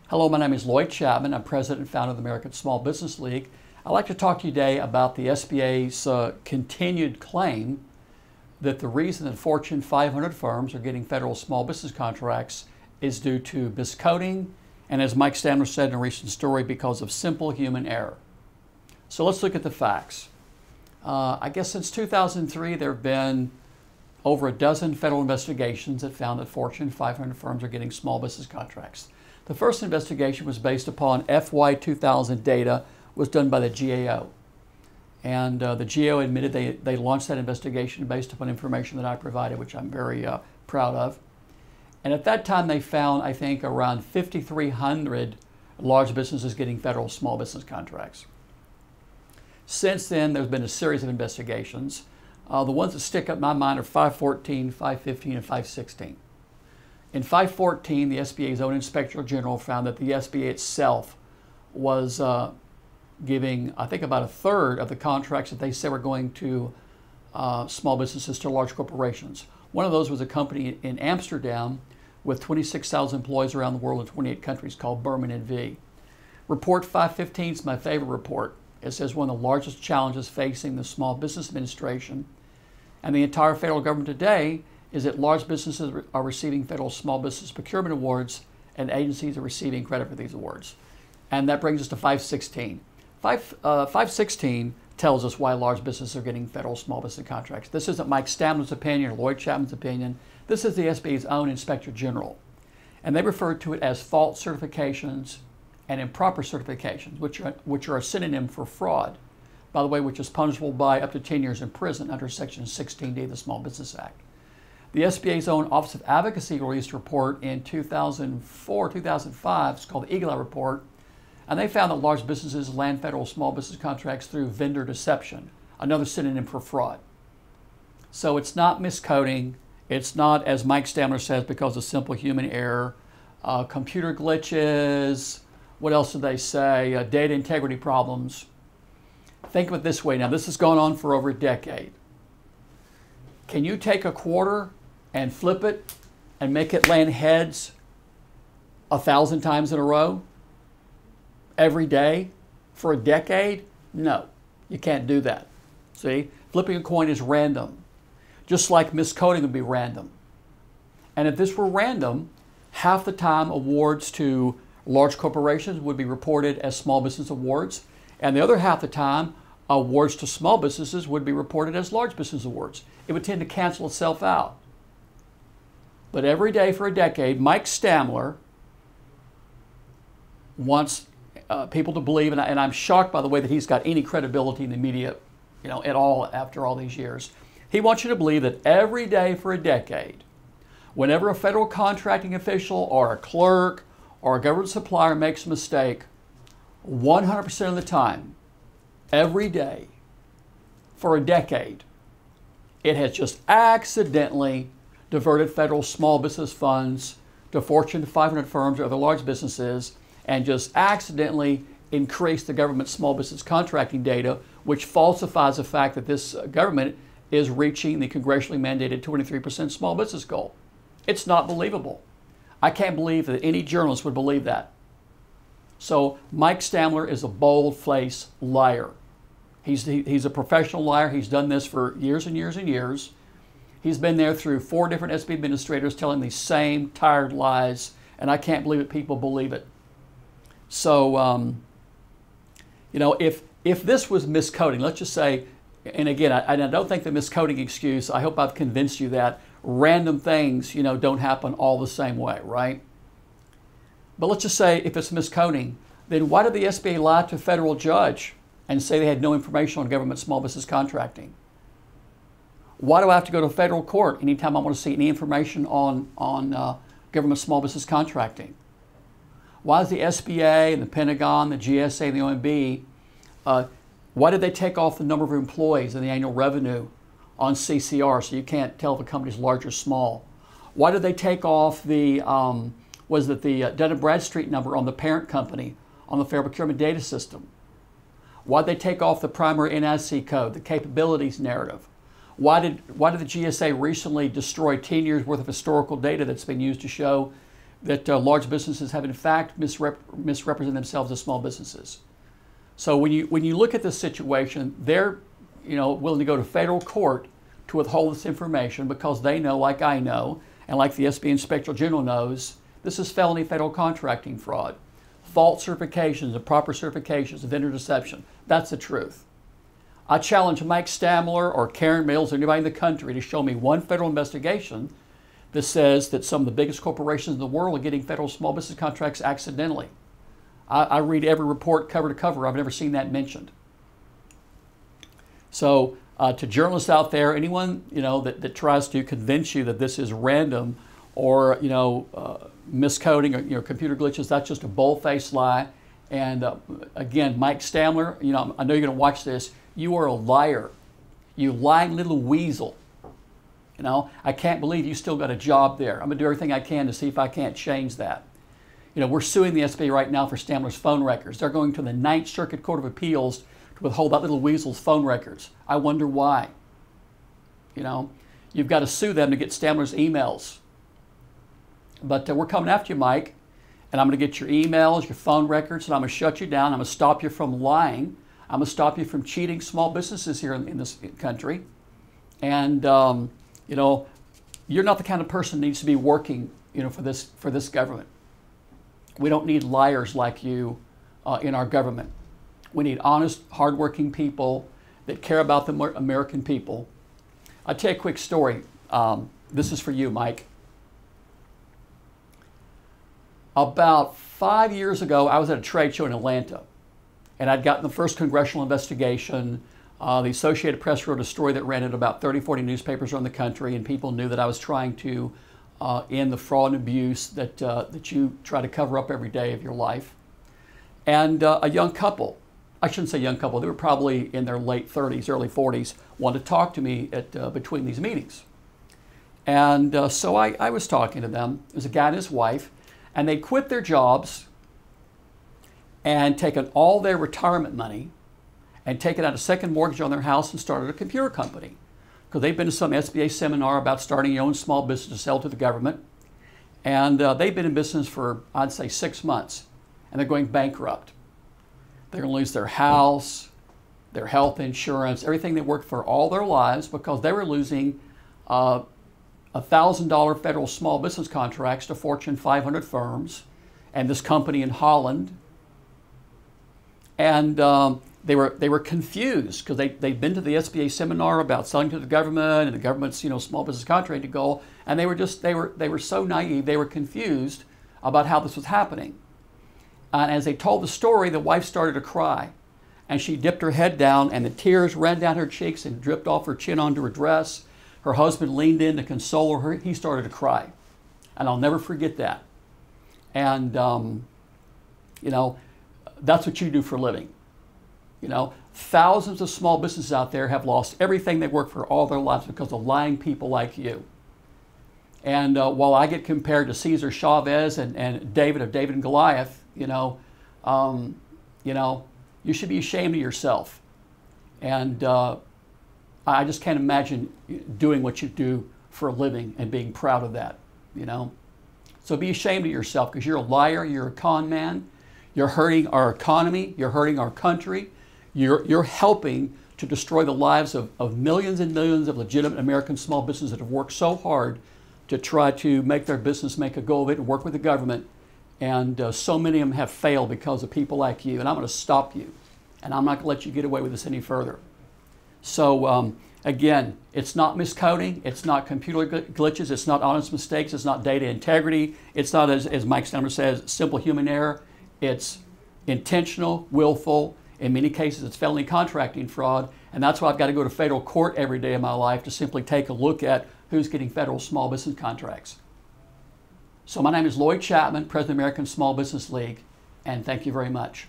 Hello, my name is Lloyd Chapman. I'm president and founder of the American Small Business League. I'd like to talk to you today about the SBA's continued claim that the reason that Fortune 500 firms are getting federal small business contracts is due to miscoding and, as Mike Stamler said in a recent story, because of simple human error. So let's look at the facts. I guess since 2003 there have been over a dozen federal investigations that found that Fortune 500 firms are getting small business contracts. The first investigation was based upon FY 2000 data was done by the GAO. And the GAO admitted they launched that investigation based upon information that I provided, which I'm very proud of. And at that time they found, I think, around 5,300 large businesses getting federal small business contracts. Since then, there's been a series of investigations. The ones that stick up in my mind are 514, 515, and 516. In 514, the SBA's own Inspector General found that the SBA itself was giving, I think, about a third of the contracts that they said were going to small businesses to large corporations. One of those was a company in Amsterdam with 26,000 employees around the world in 28 countries called Berman & V. Report 515 is my favorite report. It says one of the largest challenges facing the Small Business Administration and the entire federal government today is that large businesses are receiving federal small business procurement awards and agencies are receiving credit for these awards. And that brings us to 516. 516 tells us why large businesses are getting federal small business contracts. This isn't Mike Stamler's opinion or Lloyd Chapman's opinion. This is the SBA's own Inspector General. And they refer to it as false certifications and improper certifications, which are a synonym for fraud, by the way, which is punishable by up to 10 years in prison under Section 16D of the Small Business Act. The SBA's own Office of Advocacy released a report in 2004, 2005, it's called the Eagle Eye Report, and they found that large businesses land federal small business contracts through vendor deception, another synonym for fraud. So it's not miscoding, it's not, as Mike Stamler says, because of simple human error, computer glitches, what else did they say, data integrity problems. Think of it this way now, this has gone on for over a decade. Can you take a quarter and flip it and make it land heads 1,000 times in a row? Every day? For a decade? No, you can't do that. See, flipping a coin is random. Just like miscoding would be random. And if this were random, half the time awards to large corporations would be reported as small business awards, and the other half the time awards to small businesses would be reported as large business awards. It would tend to cancel itself out. But every day for a decade, Mike Stamler wants people to believe, and I'm shocked by the way that he's got any credibility in the media, at all after all these years. He wants you to believe that every day for a decade, whenever a federal contracting official or a clerk or a government supplier makes a mistake, 100% of the time, every day, for a decade, it has just accidentally diverted federal small business funds to Fortune 500 firms or other large businesses and just accidentally increased the government's small business contracting data, which falsifies the fact that this government is reaching the congressionally mandated 23% small business goal. It's not believable. I can't believe that any journalist would believe that. So Mike Stamler is a bold-faced liar. He's a professional liar. He's done this for years and years and years. He's been there through 4 different SBA administrators telling these same tired lies, and I can't believe that people believe it. So, if this was miscoding, let's just say, and again, I don't think the miscoding excuse, I hope I've convinced you that random things, don't happen all the same way, right? But let's just say if it's miscoding, then why did the SBA lie to a federal judge and say they had no information on government small business contracting? Why do I have to go to federal court anytime I want to see any information on government small business contracting? Why does the SBA and the Pentagon, the GSA, and the OMB, why did they take off the number of employees and the annual revenue on CCR so you can't tell if a company's large or small? Why did they take off the Dun & Bradstreet number on the parent company on the Fair Procurement Data System? Why did they take off the primary NIC code, the capabilities narrative? Why did the GSA recently destroy 10 years worth of historical data that's been used to show that large businesses have in fact misrepresented themselves as small businesses. So when you look at this situation, they're willing to go to federal court to withhold this information because they know, like I know, and like the SBA Inspector General knows, this is felony federal contracting fraud. False certifications, improper certifications, vendor deception. That's the truth. I challenge Mike Stamler or Karen Mills or anybody in the country to show me one federal investigation that says that some of the biggest corporations in the world are getting federal small business contracts accidentally. I read every report cover to cover. I've never seen that mentioned. So to journalists out there, anyone that tries to convince you that this is random or miscoding or computer glitches, that's just a bold-faced lie. And again, Mike Stamler, I know you're going to watch this. You are a liar. You lying little weasel. I can't believe you still got a job there. I'm going to do everything I can to see if I can't change that. We're suing the SBA right now for Stamler's phone records. They're going to the 9th Circuit Court of Appeals to withhold that little weasel's phone records. I wonder why. You've got to sue them to get Stamler's emails. But we're coming after you, Mike, and I'm going to get your emails, your phone records, and I'm going to shut you down. I'm going to stop you from lying. I'm going to stop you from cheating small businesses here in this country. And, you're not the kind of person that needs to be working, for this government. We don't need liars like you in our government. We need honest, hardworking people that care about the American people. I'll tell you a quick story. This is for you, Mike. About 5 years ago, I was at a trade show in Atlanta, and I'd gotten the first congressional investigation. The Associated Press wrote a story that ran in about 30, 40 newspapers around the country, and people knew that I was trying to end the fraud and abuse that you try to cover up every day of your life. And a young couple, I shouldn't say young couple, they were probably in their late 30s, early 40s, wanted to talk to me between these meetings. And so I was talking to them. It was a guy and his wife, and they quit their jobs and taken all their retirement money and taken out a second mortgage on their house and started a computer company. Because they've been to some SBA seminar about starting your own small business to sell to the government. And they've been in business for, I'd say, 6 months. And they're going bankrupt. They're going to lose their house, their health insurance, everything they worked for all their lives because they were losing $1,000 federal small business contracts to Fortune 500 firms and this company in Holland. And they were confused because they'd been to the SBA seminar about selling to the government and the government's small business contracting goal, and they were so naive, they were confused about how this was happening. And as they told the story, the wife started to cry, and she dipped her head down, and the tears ran down her cheeks and dripped off her chin onto her dress. Her husband leaned in to console her. He started to cry, and I'll never forget that. And that's what you do for a living. Thousands of small businesses out there have lost everything they worked for all their lives because of lying people like you. And while I get compared to Cesar Chavez and David of David and Goliath, you should be ashamed of yourself. And I just can't imagine doing what you do for a living and being proud of that, So be ashamed of yourself because you're a liar, you're a con man, you're hurting our economy, you're hurting our country, you're helping to destroy the lives of millions and millions of legitimate American small businesses that have worked so hard to try to make their business make a go of it and work with the government. And so many of them have failed because of people like you. And I'm going to stop you. And I'm not going to let you get away with this any further. So again, it's not miscoding. It's not computer glitches. It's not honest mistakes. It's not data integrity. It's not, as Mike Stamler says, simple human error. It's intentional, willful. In many cases, it's felony contracting fraud. And that's why I've got to go to federal court every day of my life to simply take a look at who's getting federal small business contracts. So my name is Lloyd Chapman, President of the American Small Business League, and thank you very much.